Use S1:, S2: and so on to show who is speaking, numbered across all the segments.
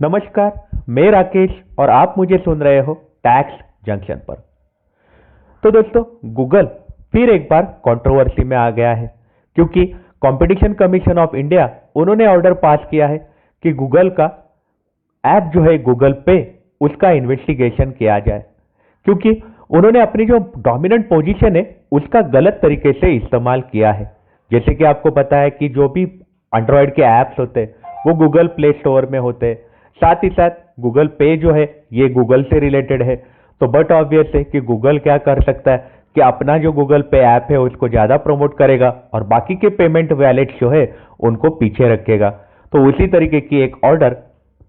S1: नमस्कार, मैं राकेश और आप मुझे सुन रहे हो टैक्स जंक्शन पर। तो दोस्तों, गूगल फिर एक बार कंट्रोवर्सी में आ गया है क्योंकि कंपटीशन कमीशन ऑफ इंडिया उन्होंने ऑर्डर पास किया है कि गूगल का ऐप जो है गूगल पे उसका इन्वेस्टिगेशन किया जाए, क्योंकि उन्होंने अपनी जो डोमिनेंट पोजीशन है उसका गलत तरीके से इस्तेमाल किया है। जैसे कि आपको पता है कि जो भी एंड्रॉयड के ऐप्स होते हैं वो गूगल प्ले स्टोर में होते हैं, साथ ही साथ गूगल पे जो है ये गूगल से रिलेटेड है। तो बट ऑब्वियस है कि गूगल क्या कर सकता है कि अपना जो गूगल पे ऐप है उसको ज़्यादा प्रमोट करेगा और बाकी के पेमेंट वैलेट्स जो है उनको पीछे रखेगा। तो उसी तरीके की एक order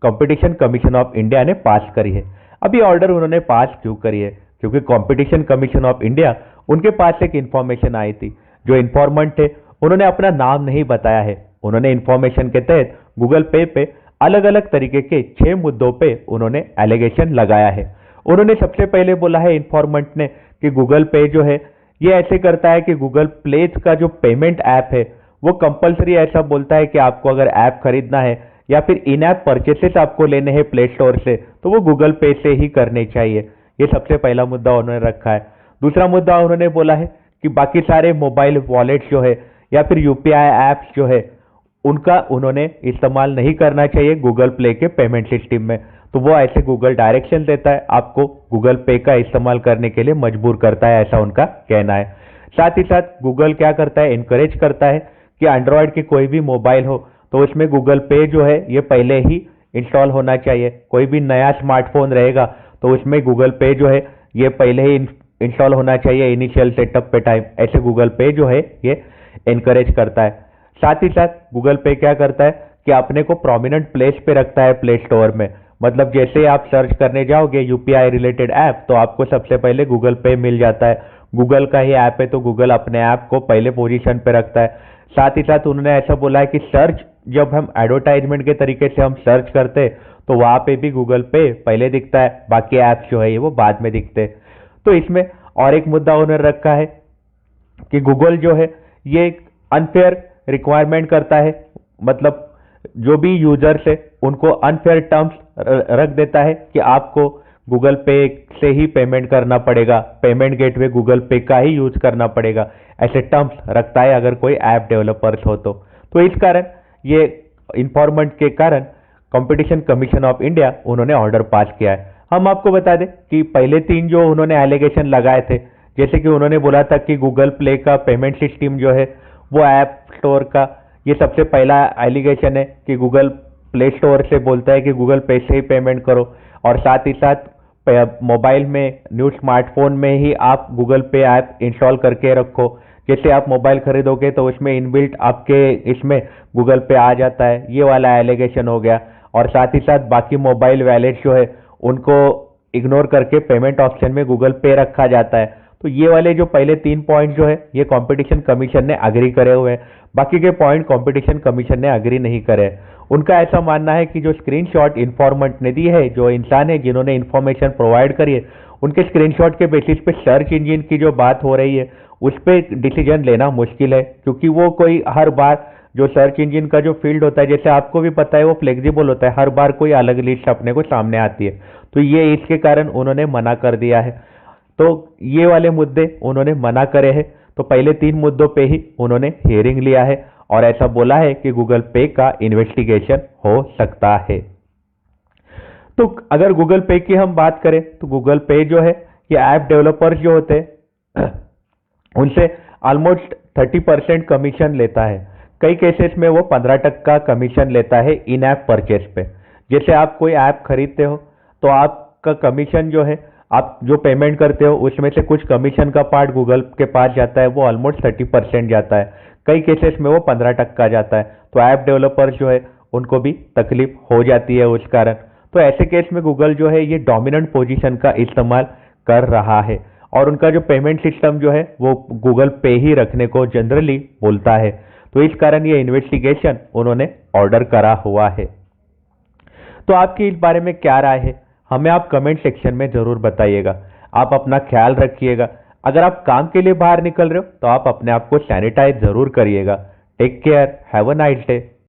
S1: competition commission of India ने पास करी है। अब ये ऑर्डर उन्होंने पास क्यों करी है? क्योंकि कंपटीशन कमीशन ऑफ इंडिया उनके पास एक इंफॉर्मेशन आई थी। जो इंफॉर्मेंट थे उन्होंने अपना नाम नहीं बताया है। उन्होंने इंफॉर्मेशन के तहत गूगल पे अलग अलग तरीके के 6 मुद्दों पे उन्होंने एलिगेशन लगाया है। उन्होंने सबसे पहले बोला है इंफॉर्मेंट ने कि गूगल पे जो है ये ऐसे करता है कि गूगल प्ले का जो पेमेंट ऐप है वो कंपलसरी ऐसा बोलता है कि आपको अगर ऐप खरीदना है या फिर इन ऐप परचेसेस आपको लेने हैं प्ले स्टोर से तो वो गूगल पे से ही करने चाहिए। ये सबसे पहला मुद्दा उन्होंने रखा है। दूसरा मुद्दा उन्होंने बोला है कि बाकी सारे मोबाइल वॉलेट जो है या फिर यूपीआई ऐप्स जो है उनका उन्होंने इस्तेमाल नहीं करना चाहिए गूगल प्ले के पेमेंट सिस्टम में। तो वो ऐसे गूगल डायरेक्शन देता है, आपको गूगल पे का इस्तेमाल करने के लिए मजबूर करता है, ऐसा उनका कहना है। साथ ही साथ गूगल क्या करता है, इनकरेज करता है कि एंड्रॉयड की कोई भी मोबाइल हो तो उसमें गूगल पे जो है ये पहले ही इंस्टॉल होना चाहिए। कोई भी नया स्मार्टफोन रहेगा तो उसमें गूगल पे जो है ये पहले ही इंस्टॉल होना चाहिए इनिशियल सेटअप पे टाइम, ऐसे गूगल पे जो है ये इनकरेज करता है। साथ ही साथ गूगल पे क्या करता है कि अपने को प्रोमिनेंट प्लेस पे रखता है प्ले स्टोर में। मतलब जैसे आप सर्च करने जाओगे यूपीआई रिलेटेड ऐप तो आपको सबसे पहले गूगल पे मिल जाता है। गूगल का ही ऐप है तो गूगल अपने ऐप को पहले पोजीशन पे रखता है। साथ ही साथ उन्होंने ऐसा बोला है कि सर्च जब हम एडवर्टाइजमेंट के तरीके से हम सर्च करते हैं तो वहां पे भी गूगल पे पहले दिखता है, बाकी ऐप्स जो है ये वो बाद में दिखते हैं। तो इसमें और एक मुद्दा उन्होंने रखा है कि गूगल जो है ये अनफेयर रिक्वायरमेंट करता है, मतलब जो भी यूजर्स है उनको अनफेयर टर्म्स रख देता है कि आपको गूगल पे से ही पेमेंट करना पड़ेगा, पेमेंट गेटवे गूगल पे का ही यूज करना पड़ेगा, ऐसे टर्म्स रखता है अगर कोई ऐप डेवलपर्स हो तो इस कारण ये इंफॉर्मेंट के कारण कंपटीशन कमीशन ऑफ इंडिया उन्होंने ऑर्डर पास किया है। हम आपको बता दें कि पहले 3 जो उन्होंने एलिगेशन लगाए थे, जैसे कि उन्होंने बोला था कि गूगल प्ले का पेमेंट सिस्टम जो है वो ऐप स्टोर का ये सबसे पहला एलिगेशन है कि गूगल प्ले स्टोर से बोलता है कि गूगल पे से ही पेमेंट करो, और साथ ही साथ मोबाइल में न्यू स्मार्टफोन में ही आप गूगल पे ऐप इंस्टॉल करके रखो। जैसे आप मोबाइल खरीदोगे तो उसमें इनबिल्ट आपके इसमें गूगल पे आ जाता है, ये वाला एलिगेशन हो गया। और साथ ही साथ बाकी मोबाइल वैलेट जो है उनको इग्नोर करके पेमेंट ऑप्शन में गूगल पे रखा जाता है। तो ये वाले जो पहले 3 पॉइंट जो है ये कंपटीशन कमीशन ने अग्री करे हुए हैं, बाकी के पॉइंट कंपटीशन कमीशन ने अग्री नहीं करे। उनका ऐसा मानना है कि जो स्क्रीनशॉट इंफॉर्मेंट ने दी है, जो इंसान है जिन्होंने इंफॉर्मेशन प्रोवाइड करी है, उनके स्क्रीनशॉट के बेसिस पे सर्च इंजन की जो बात हो रही है उस पर डिसीजन लेना मुश्किल है, क्योंकि वो कोई हर बार जो सर्च इंजन का जो फील्ड होता है, जैसे आपको भी पता है, वो फ्लेक्सिबल होता है, हर बार कोई अलग लिस्ट अपने को सामने आती है। तो ये इसके कारण उन्होंने मना कर दिया है। तो ये वाले मुद्दे उन्होंने मना करे हैं। तो पहले 3 मुद्दों पे ही उन्होंने हियरिंग लिया है और ऐसा बोला है कि गूगल पे का इन्वेस्टिगेशन हो सकता है। तो अगर गूगल पे की हम बात करें तो गूगल पे जो है ये ऐप डेवलपर्स जो होते हैं उनसे ऑलमोस्ट 30% कमीशन लेता है। कई केसेस में वो 15% कमीशन लेता है इन ऐप परचेस पे। जैसे आप कोई ऐप खरीदते हो तो आपका कमीशन जो है, आप जो पेमेंट करते हो उसमें से कुछ कमीशन का पार्ट गूगल के पास जाता है, वो ऑलमोस्ट 30% जाता है। कई केसेस में वो 15% जाता है। तो ऐप डेवलपर्स जो है उनको भी तकलीफ हो जाती है उस कारण। तो ऐसे केस में गूगल जो है ये डोमिनेंट पोजीशन का इस्तेमाल कर रहा है और उनका जो पेमेंट सिस्टम जो है वो गूगल पे ही रखने को जनरली बोलता है। तो इस कारण ये इन्वेस्टिगेशन उन्होंने ऑर्डर करा हुआ है। तो आपकी इस बारे में क्या राय है, हमें आप कमेंट सेक्शन में जरूर बताइएगा। आप अपना ख्याल रखिएगा। अगर आप काम के लिए बाहर निकल रहे हो तो आप अपने आप को सैनिटाइज जरूर करिएगा। Take care, have a nice day.